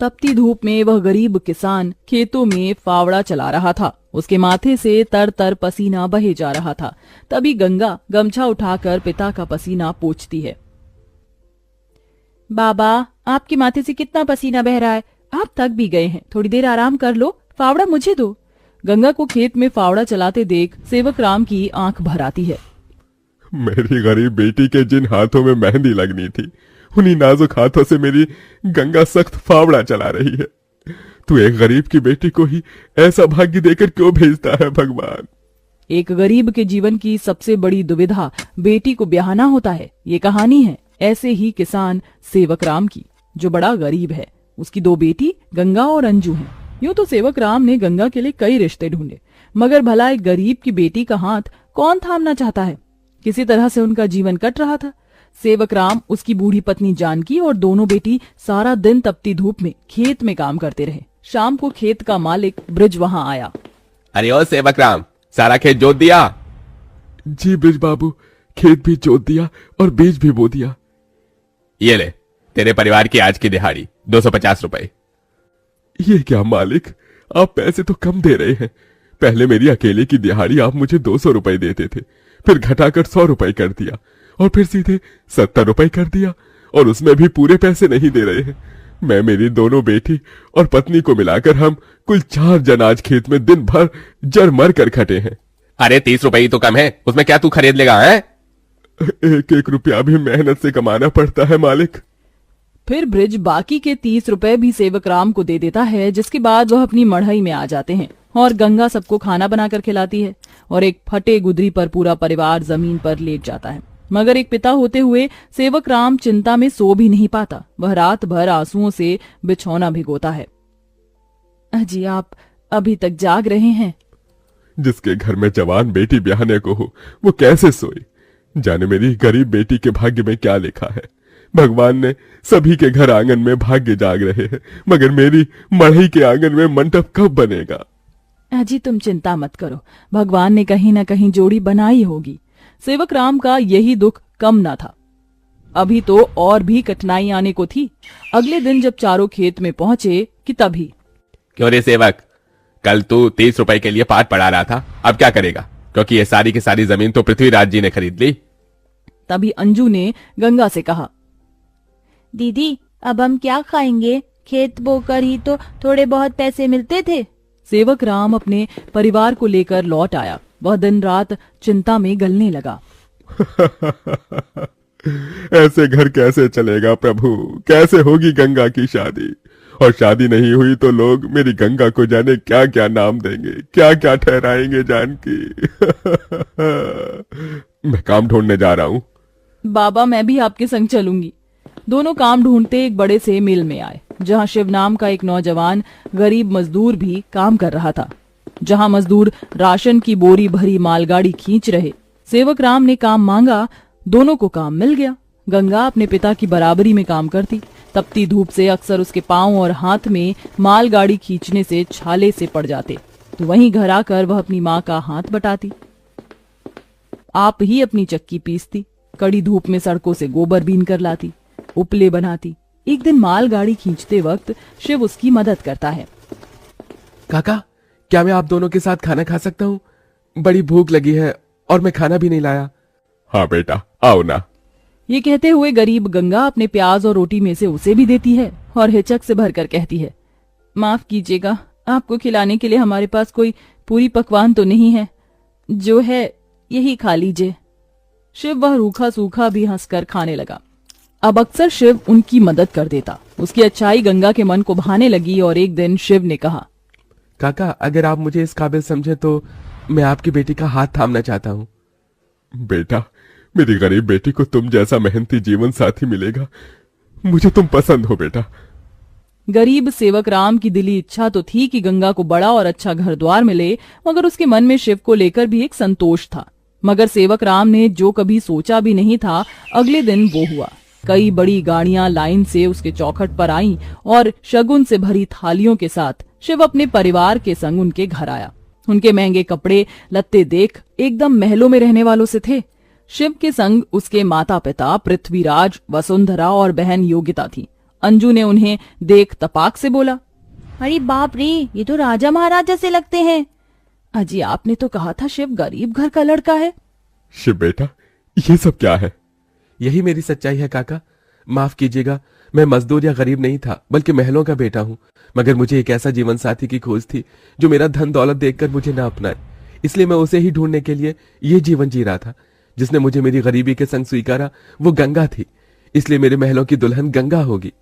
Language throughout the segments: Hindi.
तपती धूप में वह गरीब किसान खेतों में फावड़ा चला रहा था। उसके माथे से तर तर पसीना बहे जा रहा था। तभी गंगा गमछा उठाकर पिता का पसीना पोंछती है। बाबा, आपके माथे से कितना पसीना बह रहा है, आप थक भी गए हैं, थोड़ी देर आराम कर लो, फावड़ा मुझे दो। गंगा को खेत में फावड़ा चलाते देख सेवक राम की आंख भर आती है। मेरी गरीब बेटी के जिन हाथों में मेहंदी लगनी थी, उन्हीं नाजुक हाथों से मेरी गंगा सख्त फावड़ा चला रही है। तू एक गरीब की बेटी को ही ऐसा भाग्य देकर क्यों भेजता है भगवान? एक गरीब के जीवन की सबसे बड़ी दुविधा बेटी को ब्याहना होता है। ये कहानी है ऐसे ही किसान सेवक राम की, जो बड़ा गरीब है। उसकी दो बेटी गंगा और अंजू हैं। यूं तो सेवक राम ने गंगा के लिए कई रिश्ते ढूंढे, मगर भला एक गरीब की बेटी का हाथ कौन थामना चाहता है। किसी तरह से उनका जीवन कट रहा था। सेवक राम, उसकी बूढ़ी पत्नी जानकी और दोनों बेटी सारा दिन तपती धूप में खेत में काम करते रहे। शाम को खेत का मालिक ब्रिज वहां आया। अरे ओ सेवक राम, सारा खेत जोत दिया? जी ब्रिज बाबू, खेत भी जोत दिया और बीज भी बो दिया। ये ले, तेरे परिवार की आज की दिहाड़ी 250 रुपए। ये क्या मालिक, आप पैसे तो कम दे रहे हैं। पहले मेरी अकेले की दिहाड़ी आप मुझे 200 रुपए देते थे, फिर घटाकर 100 रुपए कर दिया और फिर सीधे 70 रुपए कर दिया, और उसमें भी पूरे पैसे नहीं दे रहे हैं। मैं, मेरी दोनों बेटी और पत्नी को मिलाकर हम कुल 4 जन आज खेत में दिन भर जर मर कर खटे हैं। अरे 30 रुपए ही तो कम है, उसमें क्या तू खरीद लेगा है? एक एक रुपया भी मेहनत से कमाना पड़ता है मालिक। फिर ब्रिज बाकी के 30 रुपए भी सेवक राम को दे देता है, जिसके बाद वह अपनी मढ़ई में आ जाते हैं और गंगा सबको खाना बनाकर खिलाती है और एक फटे गुदरी पर पूरा परिवार जमीन पर लेट जाता है। मगर एक पिता होते हुए सेवक राम चिंता में सो भी नहीं पाता। वह रात भर आंसुओं से बिछौना भिगोता है। अजी, आप अभी तक जाग रहे हैं? जिसके घर में जवान बेटी ब्याहने को हो, वो कैसे सोई? जाने मेरी गरीब बेटी के भाग्य में क्या लिखा है। भगवान ने सभी के घर आंगन में भाग्य जाग रहे हैं, मगर मेरी मढ़ई के आंगन में मंडप कब बनेगा? अजी, तुम चिंता मत करो, भगवान ने कहीं न कहीं जोड़ी बनाई होगी। सेवक राम का यही दुख कम न था। अभी तो और भी कठिनाई आने को थी। अगले दिन जब चारों खेत में पहुंचे कि तभी, क्यों रे सेवक, कल तू 30 रुपए के लिए पाठ पढ़ा रहा था, अब क्या करेगा? क्योंकि ये सारी की सारी जमीन तो पृथ्वीराज जी ने खरीद ली। तभी अंजू ने गंगा से कहा, दीदी, अब हम क्या खाएंगे? खेत बोकर ही तो थोड़े बहुत पैसे मिलते थे। सेवक राम अपने परिवार को लेकर लौट आया। वह दिन रात चिंता में गलने लगा। ऐसे घर कैसे चलेगा प्रभु? कैसे होगी गंगा की शादी? और शादी नहीं हुई तो लोग मेरी गंगा को जाने क्या क्या नाम देंगे, क्या क्या ठहराएंगे जानकी। मैं काम ढूंढने जा रहा हूँ। बाबा, मैं भी आपके संग चलूंगी। दोनों काम ढूंढते एक बड़े से मिल में आए, जहां शिव नाम का एक नौजवान गरीब मजदूर भी काम कर रहा था। जहां मजदूर राशन की बोरी भरी मालगाड़ी खींच रहे। सेवक राम ने काम मांगा, दोनों को काम मिल गया। गंगा अपने पिता की बराबरी में काम करती। तपती धूप से अक्सर उसके पांव और हाथ में मालगाड़ी खींचने से छाले से पड़ जाते, तो वहीं घर आकर वह अपनी माँ का हाथ बटाती। आप ही अपनी चक्की पीसती, कड़ी धूप में सड़कों से गोबर बीन कर लाती, उपले बनाती। एक दिन मालगाड़ी खींचते वक्त शिव उसकी मदद करता है। काका, क्या मैं आप दोनों के साथ खाना खा सकता हूँ? बड़ी भूख लगी है और मैं खाना भी नहीं लाया। हाँ बेटा, आओ ना। ये कहते हुए गरीब गंगा अपने प्याज और रोटी में से उसे भी देती है और हिचक से भरकर कहती है, माफ कीजिएगा, आपको खिलाने के लिए हमारे पास कोई पूरी पकवान तो नहीं है, जो है यही खा लीजिए। शिव वह रूखा सूखा भी हंसकर खाने लगा। अब अक्सर शिव उनकी मदद कर देता। उसकी अच्छाई गंगा के मन को भाने लगी और एक दिन शिव ने कहा, काका, अगर आप मुझे इस काबिल समझे तो मैं आपकी बेटी का हाथ थामना चाहता हूँ। बेटा, मेरी गरीब बेटी को तुम जैसा मेहनती जीवन साथी मिलेगा। मुझे तुम पसंद हो बेटा। गरीब सेवक राम की दिली इच्छा तो थी कि गंगा को बड़ा और अच्छा घर द्वार मिले, मगर उसके मन में शिव को लेकर भी एक संतोष था। मगर सेवक राम ने जो कभी सोचा भी नहीं था, अगले दिन वो हुआ। कई बड़ी गाड़ियां लाइन से उसके चौखट पर आईं और शगुन से भरी थालियों के साथ शिव अपने परिवार के संग उनके घर आया। उनके महंगे कपड़े लत्ते देख एकदम महलों में रहने वालों से थे। शिव के संग उसके माता पिता पृथ्वीराज, वसुंधरा और बहन योगिता थी। अंजू ने उन्हें देख तपाक से बोला, अरे बाप रे, ये तो राजा महाराजा से लगते हैं। अजी आपने तो कहा था शिव गरीब घर का लड़का है। शिव बेटा, ये सब क्या है? यही मेरी सच्चाई है काका। माफ कीजिएगा, मैं मजदूर या गरीब नहीं था, बल्कि महलों का बेटा हूँ। मगर मुझे एक ऐसा जीवन साथी की खोज थी जो मेरा धन दौलत देखकर मुझे न अपनाए, इसलिए मैं उसे ही ढूंढने के लिए ये जीवन जी रहा था। जिसने मुझे मेरी गरीबी के संग स्वीकारा वो गंगा थी, इसलिए मेरे महलों की दुल्हन गंगा होगी।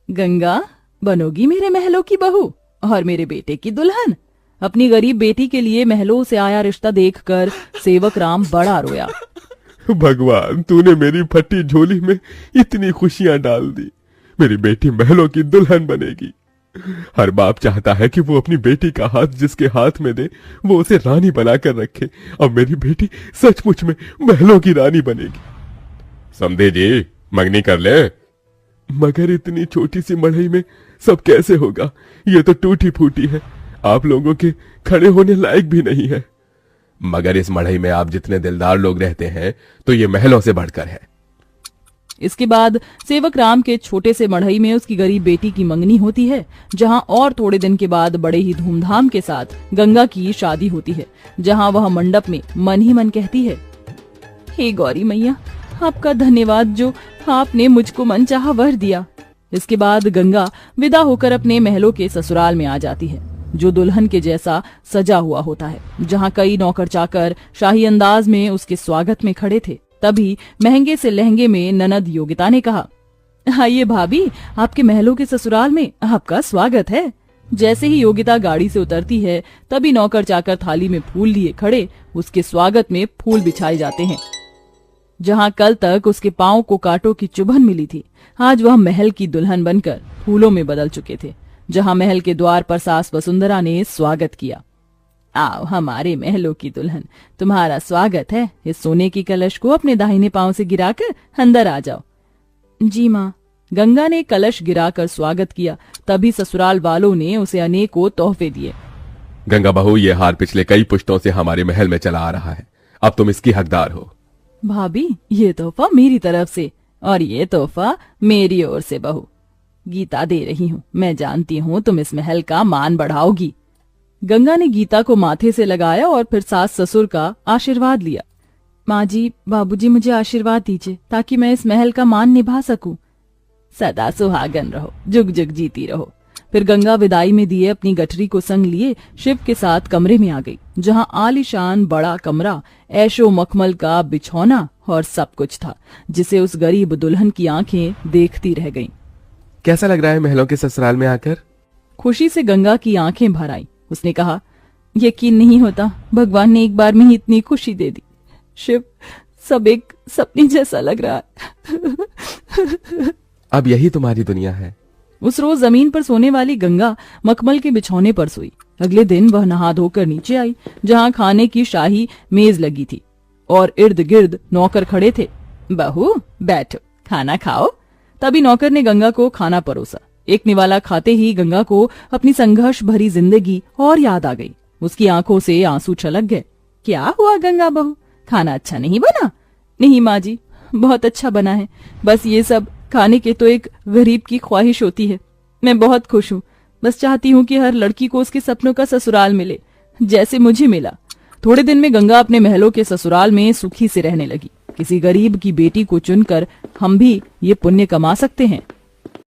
गंगा बनोगी मेरे महलों की बहू और मेरे बेटे की दुल्हन? अपनी गरीब बेटी के लिए महलों से आया रिश्ता देखकर सेवक राम बड़ा रोया। भगवान, तूने मेरी फटी झोली में इतनी खुशियां डाल दी। मेरी बेटी महलों की दुल्हन बनेगी। हर बाप चाहता है कि वो अपनी बेटी का हाथ जिसके हाथ में दे वो उसे रानी बनाकर रखे। अब मेरी बेटी सचमुच में महलों की रानी बनेगी। समझे जी, मंगनी कर ले। मगर इतनी छोटी सी मड़ई में सब कैसे होगा? ये तो टूटी फूटी है, आप लोगों के खड़े होने लायक भी नहीं है। मगर इस मढ़ई में आप जितने दिलदार लोग रहते हैं तो ये महलों से बढ़कर है। इसके बाद सेवक राम के छोटे से मढ़ई में उसकी गरीब बेटी की मंगनी होती है, जहां और थोड़े दिन के बाद बड़े ही धूमधाम के साथ गंगा की शादी होती है, जहां वह मंडप में मन ही मन कहती है, हे गौरी मैया, आपका धन्यवाद जो आपने मुझको मनचाहा वर दिया। इसके बाद गंगा विदा होकर अपने महलों के ससुराल में आ जाती है, जो दुल्हन के जैसा सजा हुआ होता है, जहां कई नौकर चाकर शाही अंदाज में उसके स्वागत में खड़े थे। तभी महंगे से लहंगे में ननद योगिता ने कहा, आइए भाभी, आपके महलों के ससुराल में आपका स्वागत है। जैसे ही योगिता गाड़ी से उतरती है, तभी नौकर चाकर थाली में फूल लिए खड़े उसके स्वागत में फूल बिछाए जाते हैं। जहां कल तक उसके पांव को कांटों की चुभन मिली थी, आज वह महल की दुल्हन बनकर फूलों में बदल चुके थे। जहां महल के द्वार पर सास वसुंधरा ने स्वागत किया, आओ हमारे महलों की दुल्हन, तुम्हारा स्वागत है। इस सोने की कलश को अपने दाहिने पांव से गिराकर अंदर आ जाओ। जी माँ। गंगा ने कलश गिराकर स्वागत किया। तभी ससुराल वालों ने उसे अनेकों तोहफे दिए। गंगा बहू, ये हार पिछले कई पुश्तों से हमारे महल में चला आ रहा है, अब तुम इसकी हकदार हो। भाभी, ये तोहफा मेरी तरफ से और ये तोहफा मेरी ओर से बहू। गीता दे रही हूँ, मैं जानती हूँ तुम इस महल का मान बढ़ाओगी। गंगा ने गीता को माथे से लगाया और फिर सास ससुर का आशीर्वाद लिया। माँ जी, बाबूजी, मुझे आशीर्वाद दीजिए ताकि मैं इस महल का मान निभा सकूं। सदा सुहागन रहो, जुग जुग जीती रहो। फिर गंगा विदाई में दिए अपनी गठरी को संग लिए शिव के साथ कमरे में आ गई, जहां आलीशान बड़ा कमरा, ऐशो मखमल का बिछौना और सब कुछ था, जिसे उस गरीब दुल्हन की आंखें देखती रह गईं। कैसा लग रहा है महलों के ससुराल में आकर? खुशी से गंगा की आंखें भर आईं। उसने कहा, यकीन नहीं होता, भगवान ने एक बार में ही इतनी खुशी दे दी। शिव, सब एक सपने जैसा लग रहा है। अब यही तुम्हारी दुनिया है। उस रोज जमीन पर सोने वाली गंगा मखमल के बिछौने पर सोई। अगले दिन वह नहा धोकर नीचे आई, जहां खाने की शाही मेज लगी थी और इर्द गिर्द नौकर खड़े थे। बहू बैठो, खाना खाओ। तभी नौकर ने गंगा को खाना परोसा। एक निवाला खाते ही गंगा को अपनी संघर्ष भरी जिंदगी और याद आ गई। उसकी आंखों से आंसू छलक गए। क्या हुआ गंगा बहू, खाना अच्छा नहीं बना? नहीं माँ जी, बहुत अच्छा बना है, बस ये सब खाने के तो एक गरीब की ख्वाहिश होती है। मैं बहुत खुश हूँ, बस चाहती हूँ कि हर लड़की को उसके सपनों का ससुराल मिले, जैसे मुझे मिला। थोड़े दिन में गंगा अपने महलों के ससुराल में सुखी से रहने लगी। किसी गरीब की बेटी को चुनकर हम भी ये पुण्य कमा सकते हैं।